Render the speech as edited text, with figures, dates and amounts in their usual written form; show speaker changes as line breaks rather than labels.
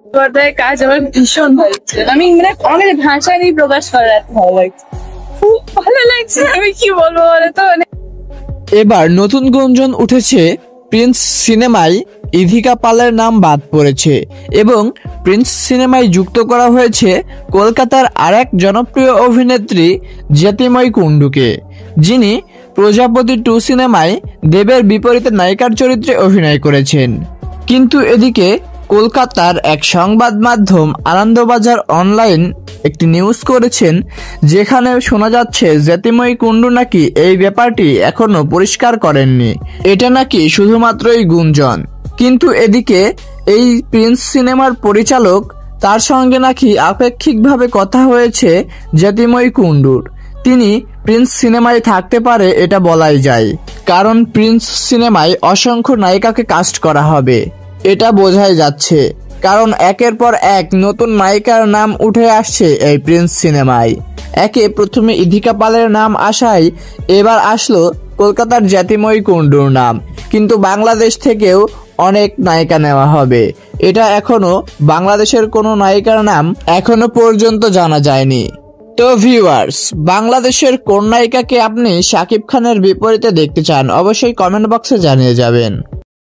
পর্দায় কাজ আমার ভীষণ ভালো লাগছে। আমি অনেক ভাষা নিয়ে প্রকাশ করার ভালো লাগছে, খুব ভালো লাগছে। আমি কি বলবো বলতো,
এবার নতুন গুঞ্জন উঠেছে প্রিন্স সিনেমায় ইধিকা পালের নাম বাদ পড়েছে এবং প্রিন্স সিনেমায় যুক্ত করা হয়েছে কলকাতার আরেক জনপ্রিয় অভিনেত্রী জ্যোতির্ময়ী কুণ্ডুকে, যিনি প্রজাপতি 2 সিনেমায় দেবের বিপরীতে নায়িকার চরিত্রে অভিনয় করেছেন। কিন্তু এদিকে কলকাতার এক সংবাদ মাধ্যম আনন্দবাজার অনলাইন একটি নিউজ করেছেন, যেখানে শোনা যাচ্ছে জ্যোতির্ময়ী কুণ্ডু নাকি এই ব্যাপারটি এখনো পরিষ্কার করেননি, এটা নাকি শুধুমাত্রই গুঞ্জন। কিন্তু এদিকে এই প্রিন্স সিনেমার পরিচালক, তার সঙ্গে নাকি আপেক্ষিকভাবে কথা হয়েছে জ্যোতির্ময়ী কুণ্ডুর। তিনি প্রিন্স সিনেমায় থাকতে পারে এটা বলাই যায়, কারণ প্রিন্স সিনেমায় অসংখ্য নায়িকাকে কাস্ট করা হবে, এটা বোঝাই যাচ্ছে। কারণ একের পর এক নতুন নায়িকার নাম উঠে আসছে এই প্রিন্স সিনেমায়। প্রথমে ইধিকা পালের নাম আসায় এবার আসলো কলকাতার জ্যোতির্ময়ী কুণ্ডুর নাম, কিন্তু বাংলাদেশ থেকেও অনেক নায়িকা নেওয়া হবে। এটা এখনো বাংলাদেশের কোনো নায়িকার নাম এখনো পর্যন্ত জানা যায়নি। তো ভিউয়ার্স, বাংলাদেশের কোন নায়িকাকে আপনি শাকিব খানের বিপরীতে দেখতে চান অবশ্যই কমেন্ট বক্সে জানিয়ে যাবেন।